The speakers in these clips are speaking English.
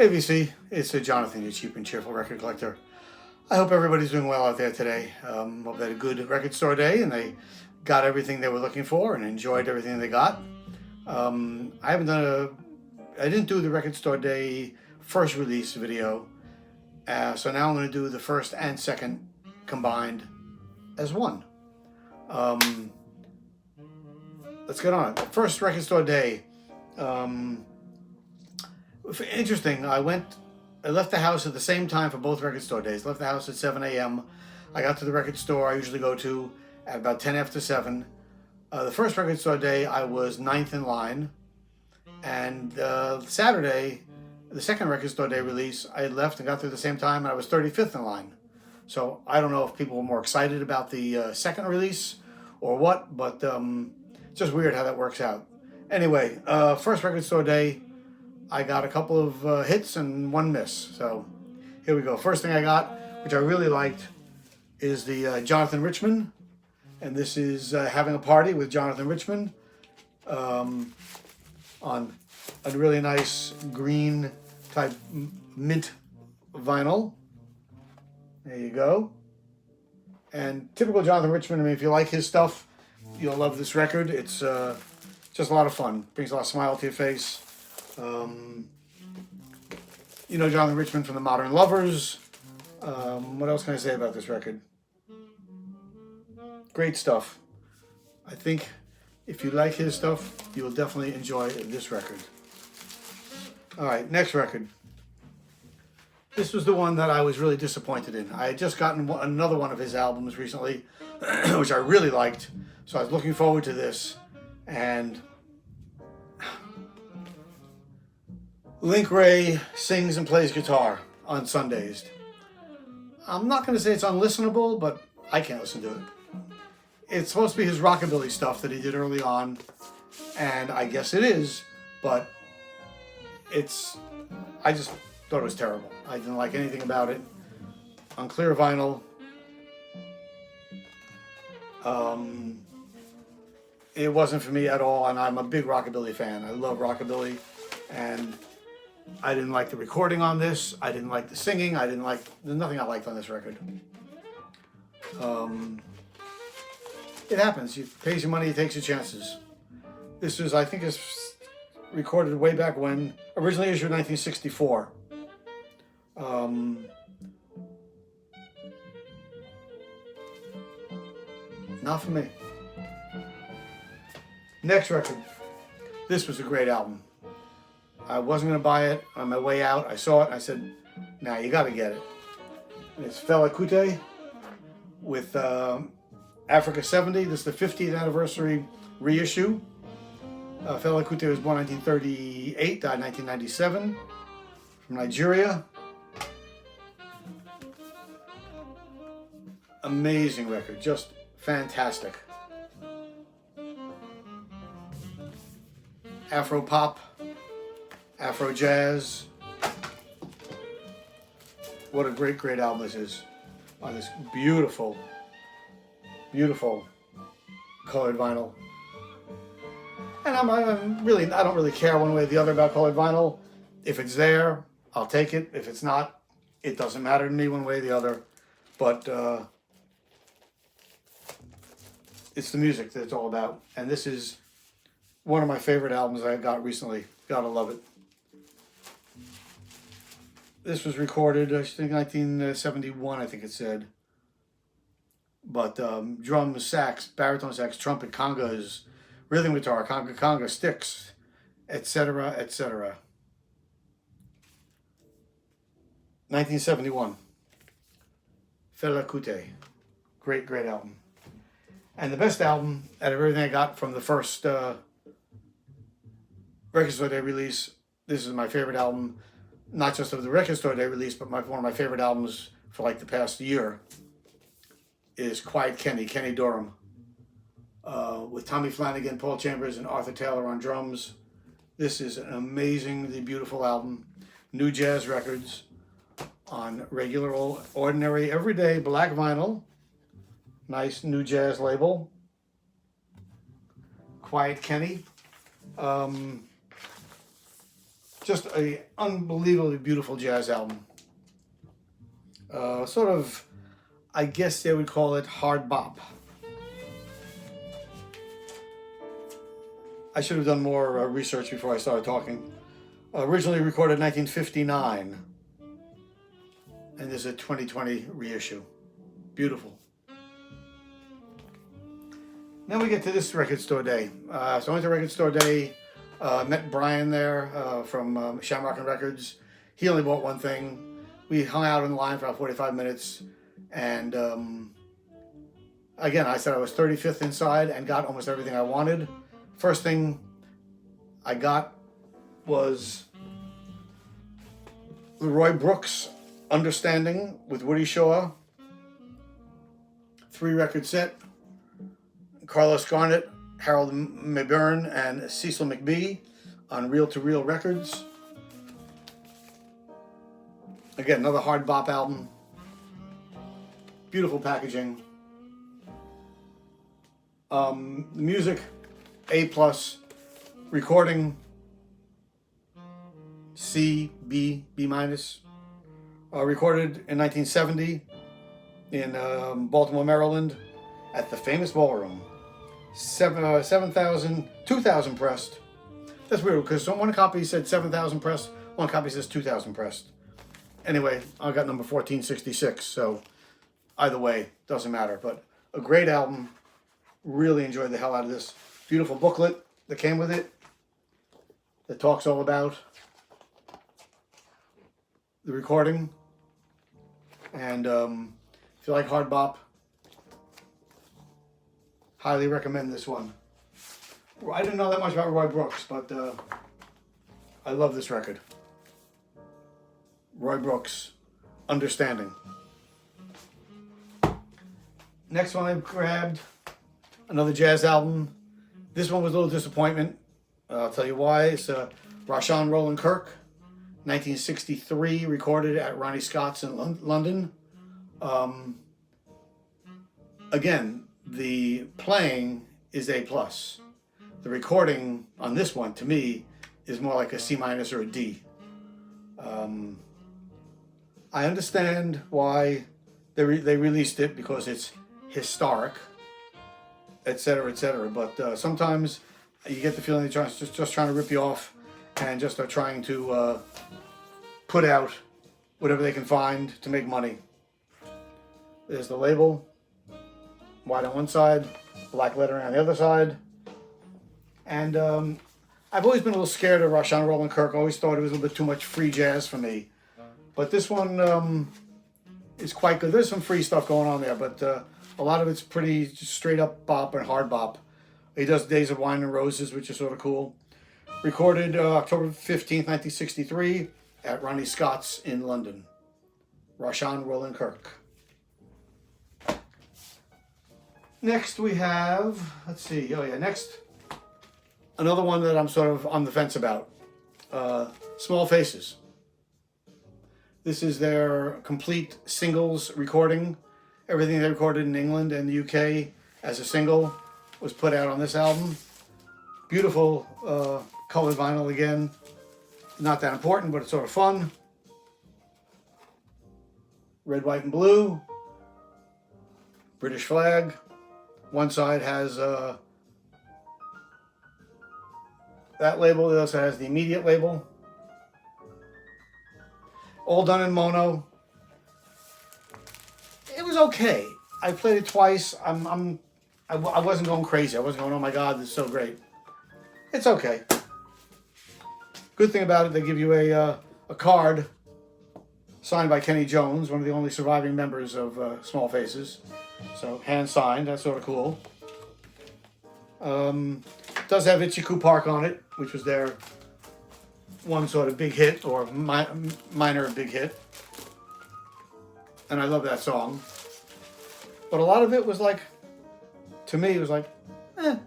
ABC, it's Jonathan, your cheap and cheerful record collector. I hope everybody's doing well out there today. Hope they had a good record store day and they got everything they were looking for and enjoyed everything they got. I didn't do the record store day first release video, so now I'm going to do the first and second combined as one. Let's get on it. First record store day. Interesting. I left the house at the same time for both record store days. Left the house at 7 a.m. I got to the record store I usually go to at about 10 after 7. The first record store day, I was 9th in line. And Saturday, the second record store day release, I had left and got there at the same time, and I was 35th in line. So I don't know if people were more excited about the second release or what, but it's just weird how that works out. Anyway, first record store day, I got a couple of hits and one miss. So here we go. First thing I got, which I really liked, is the Jonathan Richmond. And this is Having a Party with Jonathan Richmond on a really nice green type mint vinyl. There you go. And typical Jonathan Richmond, I mean, if you like his stuff, you'll love this record. It's just a lot of fun. Brings a lot of smile to your face. You know Jonathan Richmond from the Modern Lovers. What else can I say about this record? Great stuff. I think if you like his stuff, you will definitely enjoy this record. All right, next record. This was the one that I was really disappointed in. I had just gotten another one of his albums recently, which I really liked. So I was looking forward to this. And Link Wray sings and plays guitar on Sundays. I'm not going to say it's unlistenable, but I can't listen to it. It's supposed to be his rockabilly stuff that he did early on, and I guess it is, but I just thought it was terrible. I didn't like anything about it. On clear vinyl, it wasn't for me at all, and I'm a big rockabilly fan. I love rockabilly, and I didn't like the recording on this. I didn't like the singing. There's nothing I liked on this record. It happens. You pays your money, you takes your chances. This was, I think, is recorded way back when, originally issued in 1964. Not for me. Next record. This was a great album. I wasn't going to buy it. On my way out, I saw it and I said, nah, you got to get it. And it's Fela Kuti with Africa 70. This is the 50th anniversary reissue. Fela Kuti was born 1938, died 1997, from Nigeria. Amazing record, just fantastic. Afro pop, Afro jazz. What a great, great album this is. On this beautiful, beautiful colored vinyl. And I don't really care one way or the other about colored vinyl. If it's there, I'll take it. If it's not, it doesn't matter to me one way or the other. But it's the music that it's all about. And this is one of my favorite albums I got recently. Gotta love it. This was recorded, I think, 1971, I think it said. But drums, sax, baritone sax, trumpet, congas, rhythm guitar, conga, sticks, etc., etc. 1971. Fela Kuti. Great, great album. And the best album out of everything I got from the first record store day release, this is my favorite album, not just of the record store day release, but one of my favorite albums for like the past year, is Quiet Kenny Durham, with Tommy Flanagan, Paul Chambers, and Arthur Taylor on drums. This is an amazingly beautiful album. New Jazz Records on regular, old, ordinary, everyday black vinyl. Nice New Jazz label. Quiet Kenny. Just a unbelievably beautiful jazz album. Sort of, I guess they would call it hard bop. I should have done more research before I started talking. Originally recorded in 1959, and there's a 2020 reissue. Beautiful. Then we get to this record store day. So I went to record store day, met Brian there from Shamrock and Records. He only bought one thing. We hung out in line for about 45 minutes, and again, I said I was 35th inside and got almost everything I wanted. First thing I got was the Roy Brooks Understanding with Woody Shaw, 3-record set. Carlos Garnett, Harold Mayburn, and Cecil McBee on Reel to Reel Records. Again, another hard bop album. Beautiful packaging. The music, A+. Recording, C, B, B-. Recorded in 1970 in Baltimore, Maryland, at the famous ballroom. 2,000 pressed. That's weird because one copy said 7,000 pressed, one copy says 2,000 pressed. Anyway, I got number 1466, so either way, doesn't matter. But a great album. Really enjoyed the hell out of this. Beautiful booklet that came with it that talks all about the recording. And if you like hard bop, highly recommend this one. I didn't know that much about Roy Brooks, but I love this record. Roy Brooks, Understanding. Next one I grabbed, another jazz album. This one was a little disappointment. I'll tell you why. It's Roland Kirk, 1963, recorded at Ronnie Scott's in London. Again, the playing is A+. The recording on this one, to me, is more like a C- or a D. I understand why they released it, because it's historic, etc., etc. But sometimes you get the feeling they're just trying to rip you off and just are trying to put out whatever they can find to make money. There's the label, white on one side, black lettering on the other side. And I've always been a little scared of Roland Kirk. I always thought it was a little bit too much free jazz for me. But this one is quite good. There's some free stuff going on there, but a lot of it's pretty just straight up bop and hard bop. He does Days of Wine and Roses, which is sort of cool. Recorded October 15th, 1963 at Ronnie Scott's in London. Roland Kirk. Next we have, let's see, next, another one that I'm sort of on the fence about. Small Faces. This is their complete singles recording. Everything they recorded in England and the UK as a single was put out on this album. Beautiful colored vinyl again. Not that important, but it's sort of fun. Red, white, and blue. British flag. One side has that label. The other side has the immediate label. All done in mono. It was okay. I played it twice. I wasn't going crazy. I wasn't going, oh my God, this is so great. It's okay. Good thing about it, they give you a card signed by Kenny Jones, one of the only surviving members of Small Faces. So hand signed. That's sort of cool. Does have Itchy-Coo Park on it, which was their one sort of big hit, or minor big hit. And I love that song. But a lot of it was like, to me, it was like, I'm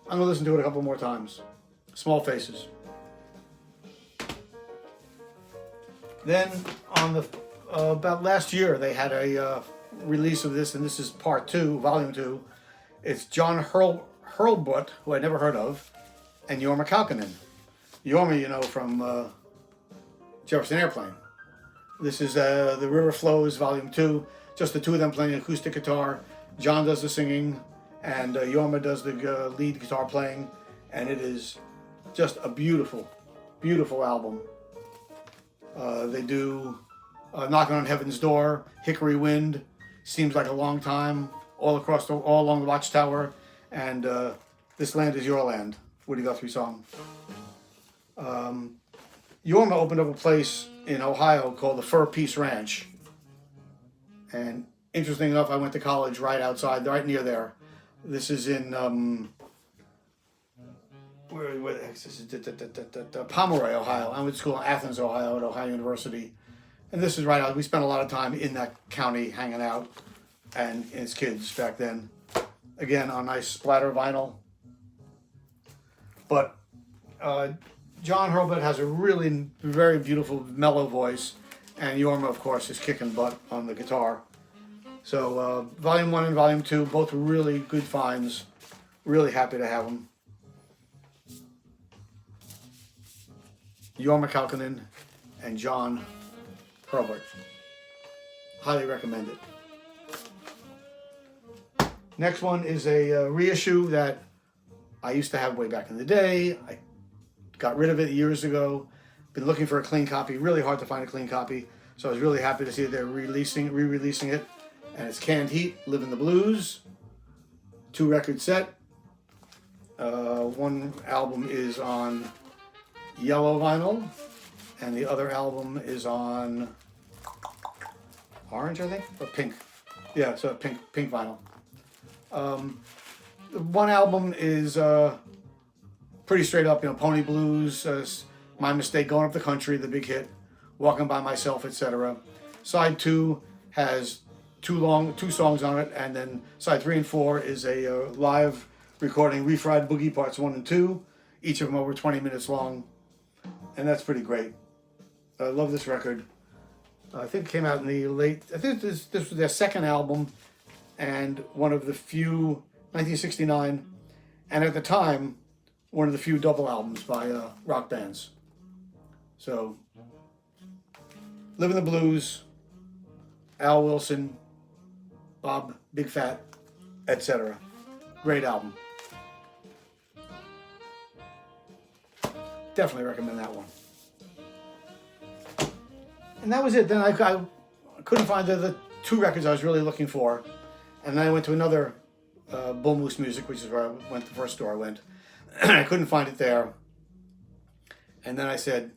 going to listen to it a couple more times. Small Faces. Then, on the about last year, they had a release of this, and this is part 2, volume 2. It's John Hurlbut, who I never heard of, and Jorma Kaukonen. Yorma, you know, from Jefferson Airplane. This is The River Flows, Volume 2. Just the two of them playing acoustic guitar. John does the singing, and Yorma does the lead guitar playing. And it is just a beautiful, beautiful album. They do Knocking on Heaven's Door, Hickory Wind, Seems Like a Long Time, all along the Watchtower, and This Land Is Your Land, Woody Guthrie song. Yorma opened up a place in Ohio called the Fur Peace Ranch. And interesting enough, I went to college right near there. This is in, where the heck is this? Pomeroy, Ohio. I went to school in Athens, Ohio, at Ohio University. And this is right out. We spent a lot of time in that county hanging out and as kids back then. Again, on nice splatter vinyl. But John Hurlbut has a really very beautiful mellow voice, and Yorma, of course, is kicking butt on the guitar. So Volume 1 and Volume 2, both really good finds. Really happy to have them. Jorma Kaukonen and John Hurlbut. Highly recommend it. Next one is a reissue that I used to have way back in the day. I got rid of it years ago. Been looking for a clean copy. Really hard to find a clean copy. So I was really happy to see that they're re-releasing it. And it's Canned Heat, Livin' the Blues. 2-record set. One album is on yellow vinyl, and the other album is on orange, I think, or pink. Yeah, it's a pink vinyl. One album is pretty straight up, you know, Pony Blues, My Mistake, Going Up the Country, the big hit, Walking by Myself, etc. Side 2 has two songs on it, and then side 3 and 4 is a live recording, Refried Boogie Parts 1 and 2, each of them over 20 minutes long, and that's pretty great. I love this record. I think it came out in the late, I think this was their second album, and one of the few, 1969, and at the time, one of the few double albums by rock bands. So, Livin' the Blues, Al Wilson, Bob Big Fat, etc. Great album. Definitely recommend that one. And that was it. Then I couldn't find the 2 records I was really looking for. And then I went to another Bull Moose Music, which is where I went, the first store I went. I couldn't find it there. And then I said,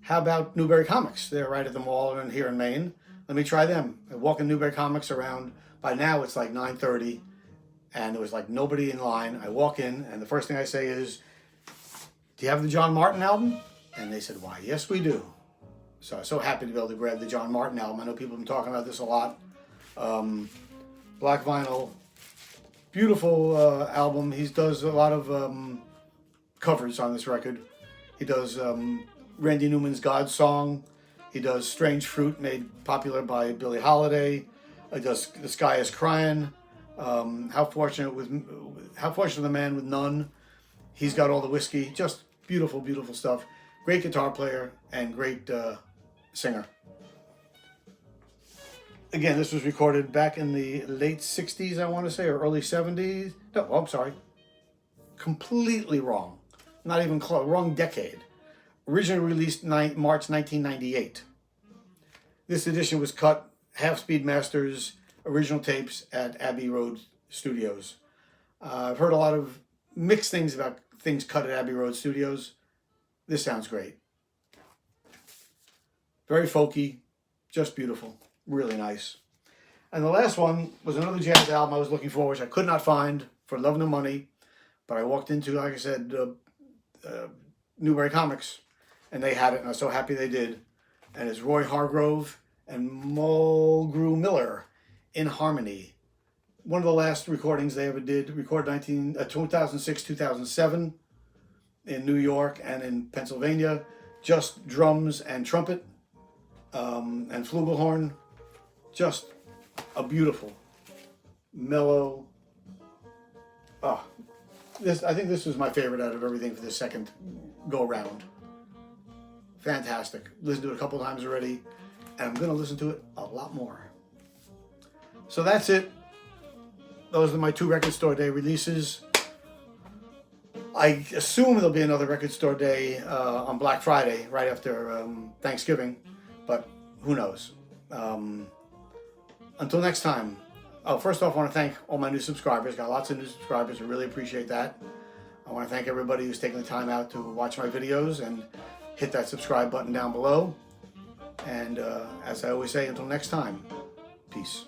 how about Newberry Comics? They're right at the mall and here in Maine. Let me try them. I walk in Newberry Comics around, by now it's like 9:30, and there was like nobody in line. I walk in, and the first thing I say is, do you have the John Martin album? And they said, why, yes, we do. So I was so happy to be able to grab the John Martin album. I know people have been talking about this a lot. Black vinyl, beautiful album. He does a lot of covers on this record. He does Randy Newman's God Song. He does Strange Fruit, made popular by Billie Holiday. He does The Sky Is Crying. How Fortunate the Man with None. He's Got All the Whiskey. Just beautiful, beautiful stuff. Great guitar player and great singer. Again, this was recorded back in the late 60s, I want to say, or early 70s. No, I'm sorry. Completely wrong. Not even close. Wrong decade. Originally released March 1998. This edition was cut half-speed masters, original tapes at Abbey Road Studios. I've heard a lot of mixed things about things cut at Abbey Road Studios. This sounds great. Very folky, just beautiful, really nice. And the last one was another jazz album I was looking for, which I could not find for love nor money. But I walked into, like I said, Newberry Comics, and they had it, and I was so happy they did. And it's Roy Hargrove and Mulgrew Miller in harmony. One of the last recordings they ever did, recorded 2006, 2007 in New York and in Pennsylvania. Just drums and trumpet and flugelhorn. Just a beautiful, mellow, I think this was my favorite out of everything for the second go round. Fantastic. Listened to it a couple times already, and I'm going to listen to it a lot more. So that's it. Those are my 2 record store day releases. I assume there'll be another record store day on Black Friday, right after Thanksgiving, but who knows. Until next time. Oh, first off, I want to thank all my new subscribers. Got lots of new subscribers. I really appreciate that. I want to thank everybody who's taking the time out to watch my videos and hit that subscribe button down below. And as I always say, until next time, peace.